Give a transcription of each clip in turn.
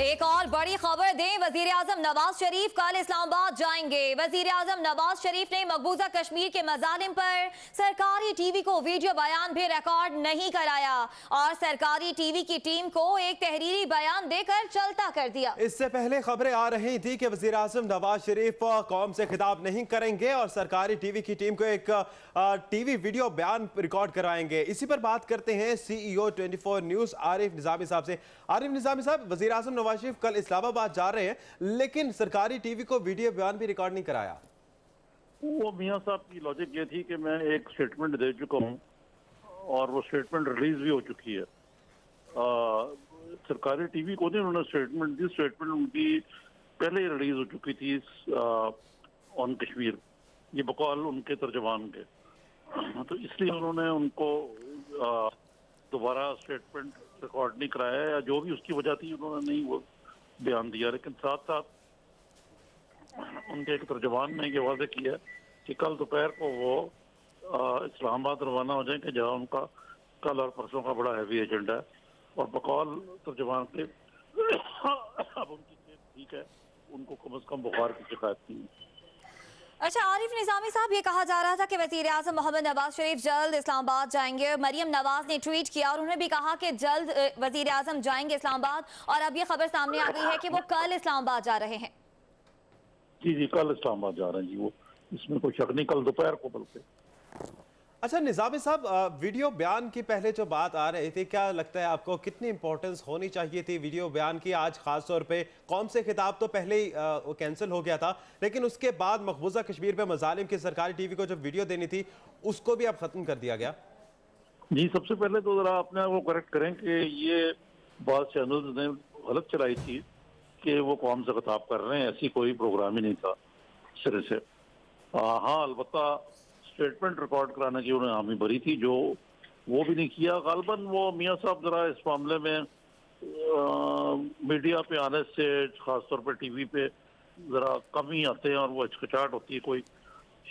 एक और बड़ी खबर दें, वजीर आजम नवाज शरीफ कल इस्लामाबाद जाएंगे। वजीर आजम नवाज शरीफ ने मकबूजा कश्मीर के मजालिम पर सरकारी टीवी को वीडियो बयान भी रिकॉर्ड नहीं कराया और सरकारी टीवी की टीम को एक तहरीरी बयान देकर चलता कर दिया। इससे पहले खबरें आ रही थी कि वजीर आजम नवाज शरीफ कौम से खिताब नहीं करेंगे और सरकारी टीवी की टीम को एक टीवी वीडियो बयान रिकॉर्ड कराएंगे। इसी पर बात करते हैं CEO 24 न्यूज आरिफ निजामी साहब से। आरिफ निजामी साहब, वजीर आजम नवाज शरीफ कल इस्लामाबाद जा रहे हैं, लेकिन सरकारी टीवी को वीडियो बयान भी रिकॉर्ड नहीं कराया। वो मियां साहब की लॉजिक ये थी कि मैं एक स्टेटमेंट दे चुका हूँ और वो स्टेटमेंट रिलीज भी हो चुकी है। सरकारी टीवी को नहीं उन्होंने स्टेटमेंट दी, स्टेटमेंट उनकी पहले ही रिलीज हो चुकी थी ऑन कश्मीर, ये बकौल उनके तर्जमान के। तो इसलिए उन्होंने उनको दोबारा स्टेटमेंट रिकॉर्ड नहीं कराया या जो भी उसकी वजह थी उन्होंने नहीं वो बयान दिया। लेकिन साथ साथ उनके एक तर्जमान ने ये वादे किया कि कल दोपहर को वो इस्लामाबाद रवाना हो जाएंगे, जहाँ उनका कल और परसों का बड़ा हैवी एजेंडा है। और बकौल तर्जमान के अब उनकी सेहत ठीक है, उनको कम से कम बुखार की शिकायत नहीं है। अच्छा आरिफ निजामी साहब, ये कहा जा रहा था कि वज़ीर आज़म मोहम्मद नवाज शरीफ जल्द इस्लामाबाद जाएंगे। मरियम नवाज ने ट्वीट किया और उन्होंने भी कहा कि जल्द वज़ीर आज़म जाएंगे इस्लामाबाद, और अब ये खबर सामने आ गई है कि वो कल इस्लामाबाद जा रहे हैं। जी, कल इस्लामाबाद जा रहे हैं जी वो, इसमें कोई शक नहीं, कल दोपहर को बल्कि। अच्छा निजामी साहब, वीडियो बयान की पहले जो बात आ रही थी, क्या लगता है आपको कितनी इंपॉर्टेंस होनी चाहिए थी वीडियो बयान की? आज खास तौर पे कौम से खिताब तो पहले ही वो कैंसिल हो गया था, लेकिन उसके बाद मकबूजा कश्मीर पे मजालिम की सरकारी टीवी को जो वीडियो देनी थी उसको भी अब खत्म कर दिया गया। जी, सबसे पहले तो जरा अपने आप को करेक्ट करें कि ये बात चैनल ने गलत चलाई थी कि वो कौम से खिताब कर रहे हैं, ऐसी कोई प्रोग्राम ही नहीं था सिरे से। हाँ, अलबत्ता स्टेटमेंट रिकॉर्ड कराने की उन्हें हामी भरी थी, जो वो भी नहीं किया। गालबन वो मियां साहब जरा इस मामले में मीडिया पे आने से, खासतौर पे टीवी पे जरा कम ही आते हैं और वो हिचकिचाहट होती है, कोई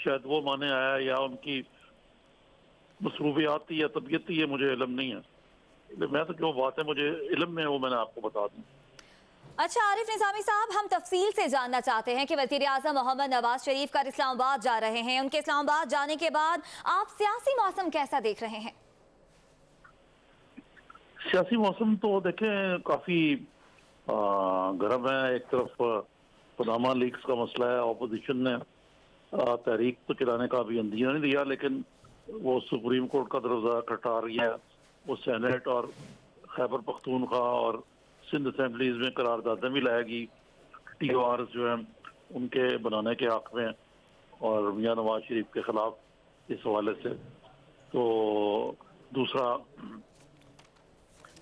शायद वो माने आया या उनकी मसरूफियात थी या तबीयत थी, ये मुझे इल्म नहीं है। मैं तो जो बात है मुझे इल्म में वो मैंने आपको बता दूँ। अच्छा आरिफ निजामी साहब, हम तफसील से जानना चाहते हैं कि वज़ीर आज़म मोहम्मद नवाज शरीफ कल इस्लामाबाद जा रहे हैं। उनके इस्लामाबाद जाने के बाद आप सियासी मौसम कैसा देख रहे हैं? सियासी मौसम तो देखें काफी गर्म है। एक तरफ पनामा लीक्स का मसला है, ऑपोजिशन ने तहरीक तो चलाने का अभी अंदिया नहीं दिया, लेकिन वो सुप्रीम कोर्ट का दरवाजा खटखटा रही है। वो सेनेट और खैबर पख्तूनख्वा और सिंध असेंबलीज में करारदादें भी लाएगी, TOR जो है उनके बनाने के हक में और मियां नवाज शरीफ के खिलाफ इस हवाले से। तो दूसरा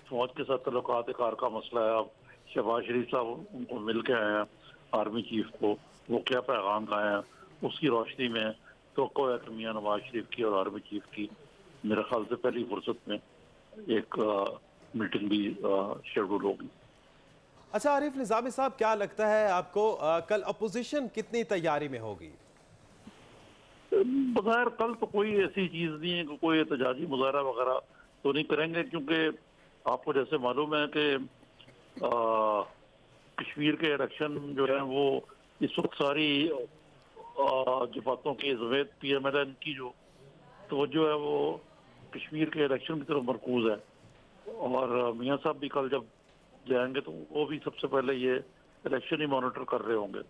फौज के साथ तल्लुकात कार का मसला है। अब शहबाज शरीफ साहब उनको मिल के आए हैं, आर्मी चीफ को, वो क्या पैगाम लाए हैं, उसकी रोशनी में तो है कि मियां नवाज शरीफ की और आर्मी चीफ की मेरे ख्याल से पहली फुर्सत में एक मीटिंग भी शेड्यूल होगी। अच्छा आरिफ निजामी साहब, क्या लगता है आपको कल अपोजिशन कितनी तैयारी में होगी? बगैर कल तो कोई ऐसी चीज नहीं है कि कोई एहतजाजी मुजाहरा वगैरह तो नहीं करेंगे, क्योंकि आपको जैसे मालूम है कि कश्मीर के इलेक्शन जो है वो इस वक्त सारी जमातों की समेत PMLN की जो तवज्जो है वो कश्मीर के इलेक्शन की तरफ मरकूज है। और मियां साहब भी कल जब जाएंगे तो वो भी सबसे पहले ये इलेक्शन ही मॉनिटर कर रहे होंगे।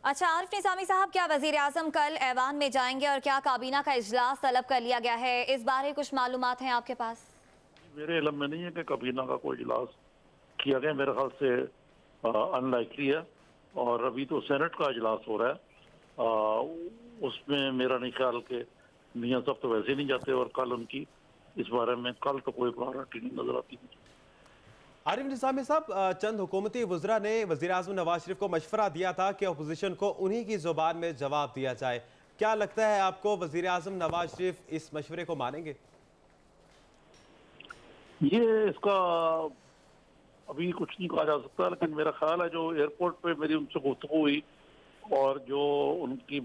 अच्छा आरिफ निजामी साहब, क्या वज़ीर आज़म कल ऐवान में जाएंगे और क्या काबीना का इजलास तलब कर लिया गया है? इस बारे कुछ मालूमात हैं आपके पास? मेरे इल्म में नहीं है कि काबीना का कोई इजलास किया गया, मेरे ख्याल से अनलाइकली है। और अभी तो सेनेट का इजलास हो रहा है, उसमें मेरा नहीं ख्याल कि मियां साहब तो वैसे नहीं जाते, और कल उनकी इस बारे में कल तो कोई प्रायोरिटी नहीं नजर आती। आरिफ निजामी साहब, चंद हुकूमती वज़रा ने वज़ीर आज़म नवाज शरीफ को मशवरा दिया था कि अपोजिशन को उन्हीं की ज़ुबान में जवाब दिया जाए। क्या लगता है आपको वज़ीर आज़म नवाज शरीफ इस मशवरे को मानेंगे? ये इसका अभी कुछ नहीं कहा जा सकता, लेकिन मेरा ख्याल है जो एयरपोर्ट पे मेरी उनसे गुफ्तगू हुई और जो उनकी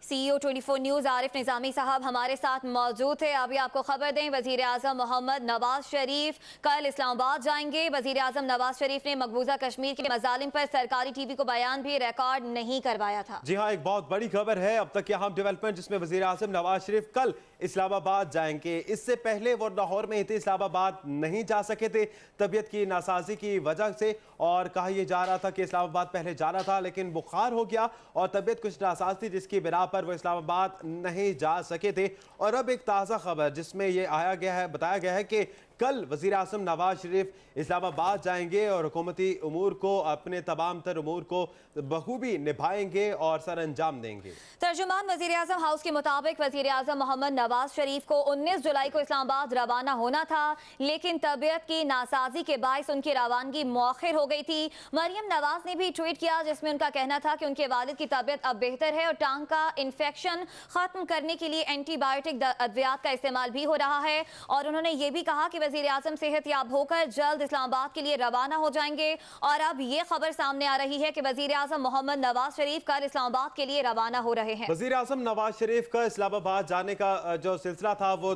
CEO 24 न्यूज आरिफ निजामी साहब हमारे साथ मौजूद थे। अभी आपको खबर दें, वजीर आजम मोहम्मद नवाज शरीफ कल इस्लामाबाद जाएंगे। वजीर आजम नवाज शरीफ ने मकबूजा कश्मीर के मजालिम पर सरकारी टीवी को बयान भी रिकॉर्ड नहीं करवाया था। जी हाँ, एक बहुत बड़ी खबर है अब तक की अहम डेवलपमेंट, जिसमें वजीर आजम नवाज शरीफ कल इस्लामाबाद जाएंगे। इससे पहले वो लाहौर में ही थे, इस्लामाबाद नहीं जा सके थे तबीयत की नासाजी की वजह से, और कहा यह जा रहा था कि इस्लामाबाद पहले जाना था लेकिन बुखार हो गया और तबीयत कुछ नासाज थी, जिसकी बिना पर वो इस्लामाबाद नहीं जा सके थे। और अब एक ताज़ा खबर जिसमें यह बताया गया है कि कल वज़ीर आज़म नवाज शरीफ इस्लामाबाद जाएंगे और हुकूमती उमूर को, अपने तमाम तर उमूर को बखूबी निभाएंगे और सर अंजाम देंगे। तर्जुमान वज़ीर आज़म हाउस के मुताबिक वज़ीर आज़म मोहम्मद नवाज शरीफ को 19 जुलाई को इस्लामाबाद रवाना होना था, लेकिन तबीयत की नासाजी के बायस उनकी रवानगी मौखिर हो गई थी। मरियम नवाज ने भी ट्वीट किया जिसमें उनका कहना था कि उनके वालिद की तबीयत अब बेहतर है और टांग का इन्फेक्शन खत्म करने के लिए एंटीबायोटिक अद्वियात का इस्तेमाल भी हो रहा है। और उन्होंने ये भी कहा कि वज़ीर आज़म सेहतयाब होकर जल्द इस्लामाबाद के लिए रवाना हो जाएंगे। और अब ये खबर सामने आ रही है कि वज़ीर आज़म मोहम्मद नवाज शरीफ कल इस्लामाबाद के लिए रवाना हो रहे हैं। वज़ीर आज़म नवाज शरीफ का इस्लामाबाद जाने का जो सिलसिला था वो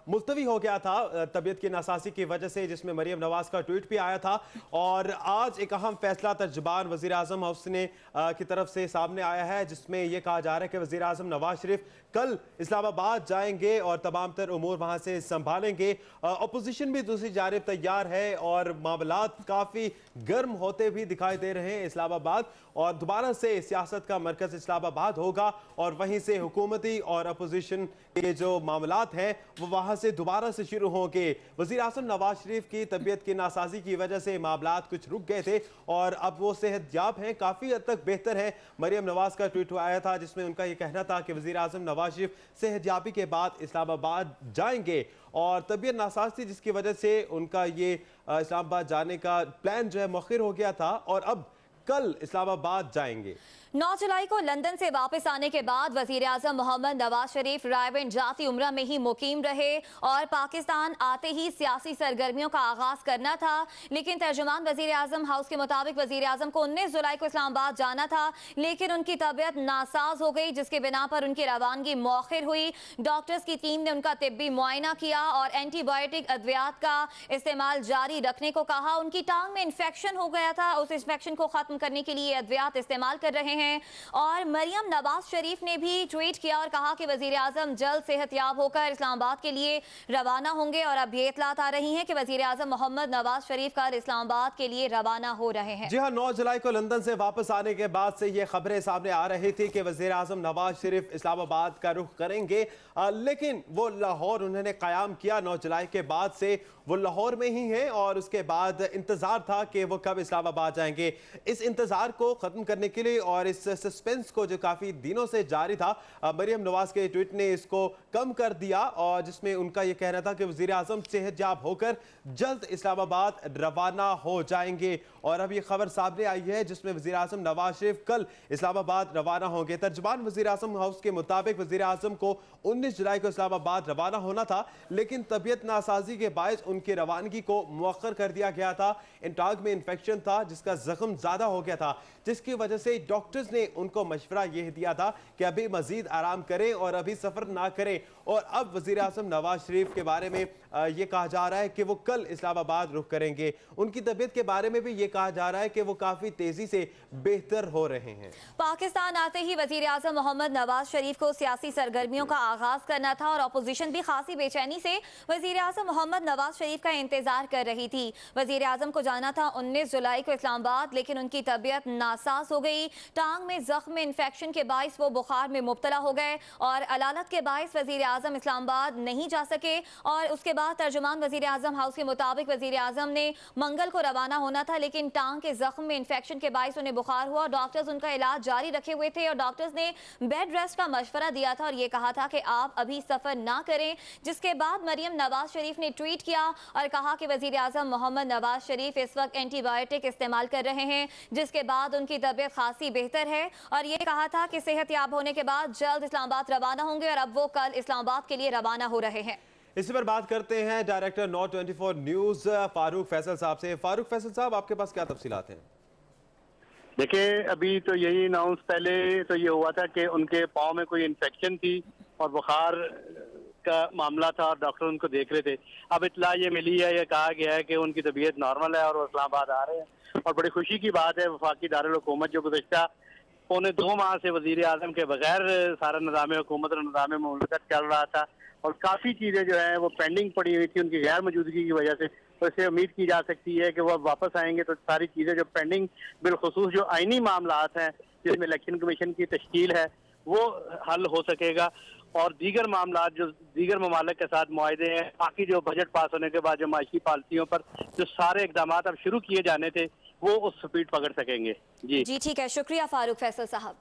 मुलतवी हो गया था तबीयत की नासाजी की वजह से, जिसमें मरियम नवाज का ट्वीट भी आया था। और आज एक अहम फैसला तर्जुमान वज़ीर आज़म हाउस ने की तरफ से सामने आया है, जिसमें यह कहा जा रहा है कि वज़ीर आज़म नवाज शरीफ कल इस्लामाबाद जाएंगे और तमाम तर उमूर वहां से संभालेंगे। अपोजिशन भी दूसरी जानिब तैयार है और मामलात काफ़ी गर्म होते भी दिखाई दे रहे हैं इस्लामाबाद, और दोबारा से सियासत का मरकज़ इस्लामाबाद होगा और वहीं से हुकूमती और अपोजिशन के जो मामलात हैं वो वहाँ से दोबारा से शुरू होंगे। वज़ीर आज़म नवाज शरीफ की तबीयत की नासाजी की वजह से मामलात कुछ रुक गए थे और अब वो सेहतयाब हैं, काफ़ी हद तक बेहतर है। मरियम नवाज का ट्वीट आया था जिसमें उनका ये कहना था कि वज़ीर आज़म नवाज शरीफ सेहतयाबी के बाद इस्लामाबाद जाएंगे और तबीयत नासाज थी जिसकी वजह से उनका ये इस्लामाबाद जाने का प्लान जो है मौखिर हो गया था और अब कल इस्लामाबाद जाएंगे। 9 जुलाई को लंदन से वापस आने के बाद वज़ीर आज़म मोहम्मद नवाज शरीफ रायबंद जाती उम्रा में ही मुकीम रहे और पाकिस्तान आते ही सियासी सरगर्मियों का आगाज करना था। लेकिन तर्जुमान वज़ीर आज़म हाउस के मुताबिक वज़ीर आज़म को 19 जुलाई को इस्लामाबाद जाना था, लेकिन उनकी तबीयत नासाज हो गई जिसके बिना पर उनकी रवानगी मौखिर हुई। डॉक्टर्स की टीम ने उनका तिब्बी मुआयना किया और एंटीबायोटिक अद्वियात का इस्तेमाल जारी रखने को कहा। उनकी टांग में इन्फेक्शन हो गया था, उस इन्फेक्शन को खत्म करने के लिए अद्वियात इस्तेमाल कर रहे हैं। और मरियम नवाज शरीफ ने भी ट्वीट किया और कहा कि वज़ीर आज़म जल्द सेहतयाब होकर इस्लामाबाद के लिए रवाना होंगे। और अब ये इत्तलात आ रही हैं कि वज़ीर आज़म मोहम्मद नवाज शरीफ कल इस्लामाबाद के लिए रवाना हो रहे हैं। जी हाँ, 9 जुलाई को लंदन से वापस आने के बाद से ये खबरें सामने आ रही थी कि वज़ीर आज़म नवाज शरीफ इस्लामाबाद का रुख करेंगे, लेकिन वो लाहौर उन्होंने क़याम किया 9 जुलाई के बाद से वो लाहौर में ही हैं और उसके बाद इंतज़ार था कि वो कब इस्लामाबाद जाएंगे। इस इंतज़ार को ख़त्म करने के लिए और इस सस्पेंस को जो काफ़ी दिनों से जारी था, मरियम नवाज के ट्वीट ने इसको कम कर दिया और जिसमें उनका ये कहना था कि वज़ीर आज़म सेहतयाब होकर जल्द इस्लामाबाद रवाना हो जाएंगे। और अब ये खबर सामने आई है जिसमें वज़ीर आज़म नवाज शरीफ कल इस्लामाबाद रवाना होंगे। तर्जुमान वज़ीर आज़म हाउस के मुताबिक वज़ीर आज़म को 19 जुलाई को इस्लामाबाद रवाना होना था, लेकिन तबीयत नासाजी के बायस उनकी रवानगी को मुअख्खर कर दिया गया था। टांग में इन्फेक्शन था जिसका जख्म ज़्यादा हो गया था, जिसकी वजह से डॉक्टर्स ने उनको मशवरा यह दिया था कि अभी मजीद आराम करें और अभी सफ़र ना करें। और अब वज़ीर आज़म नवाज शरीफ के बारे में ये कहा जा रहा है कि वो कल इस्लामाबाद रुख करेंगे। उनकी तबीयत के बारे में भी ये कहा जा रहा है कि वो काफ़ी तेज़ी से बेहतर हो रहे हैं। पाकिस्तान आते ही वज़ीर आज़म मोहम्मद नवाज शरीफ को सियासी सरगर्मियों का आगाज करना था और अपोजिशन भी खासी बेचैनी से वज़ीर आज़म मोहम्मद नवाज शरीफ का इंतजार कर रही थी। वज़ीर आज़म को जाना था 19 जुलाई को इस्लामाबाद, लेकिन उनकी तबीयत नासाज हो गई। टांग में जख्म में इन्फेक्शन के बायस वो बुखार में मुब्तला हो गए और अलालत के बायस वज़ीर आज़म इस्लामाबाद नहीं जा सके। और उसके बाद तर्जुमान वज़ीर आज़म हाउस के मुताबिक वज़ीर आज़म ने मंगल को रवाना होना था, लेकिन टांग के जख्म में इन्फेक्शन के बायस उन्हें बुखार हुआ। डॉक्टर्स उनका इलाज जारी रखे हुए थे और डॉक्टर्स ने बेड रेस्ट का मशवरा दिया था और ये कहा था कि आप अभी सफ़र ना करें। जिसके बाद मरियम नवाज शरीफ ने ट्वीट किया और कहा कि वज़ीर आज़म मोहम्मद नवाज शरीफ इस वक्त एंटीबायोटिक इस्तेमाल कर रहे हैं, जिसके बाद उनकी तबीयत खासी बेहतर है और ये कहा था कि सेहतयाब होने के बाद जल्द इस्लामाबाद रवाना होंगे। और अब वो कल इस्लामाबाद के लिए रवाना हो रहे हैं। इसी पर बात करते हैं डायरेक्टर नौ 24 न्यूज़ फारूक फैसल साहब से। फारूक फैसल साहब, आपके पास क्या तफसीलात हैं? देखिए अभी तो यही अनाउंस पहले तो ये हुआ था कि उनके पाँव में कोई इन्फेक्शन थी और बुखार का मामला था और डॉक्टर उनको देख रहे थे। अब इतला ये मिली है, ये कहा गया है कि उनकी तबीयत नॉर्मल है और वो इस्लामाबाद आ रहे हैं और बड़ी खुशी की बात है। वफाकी दारुल हुकूमत जो गुज़श्ता पौने 2 माह से वज़ीर आज़म के बगैर सारा निज़ाम हुकूमत और निज़ाम मुमलकत चल रहा था और काफ़ी चीज़ें जो है वो पेंडिंग पड़ी हुई थी उनकी गैर मौजूदगी की वजह से। तो इससे उम्मीद की जा सकती है कि वो अब वापस आएंगे तो सारी चीज़ें जो पेंडिंग बिलखुसूस जो आइनी मामलात हैं जिसमें इलेक्शन कमीशन की तश्कील है वो हल हो सकेगा और दीगर मामलात जो दीगर ममालिक के साथ मुआहदे हैं, बाकी जो बजट पास होने के बाद जो माशी पॉलिसियों पर जो सारे इकदाम अब शुरू किए जाने थे वो उस स्पीड पकड़ सकेंगे। जी जी ठीक है, शुक्रिया फारूक फैसल साहब।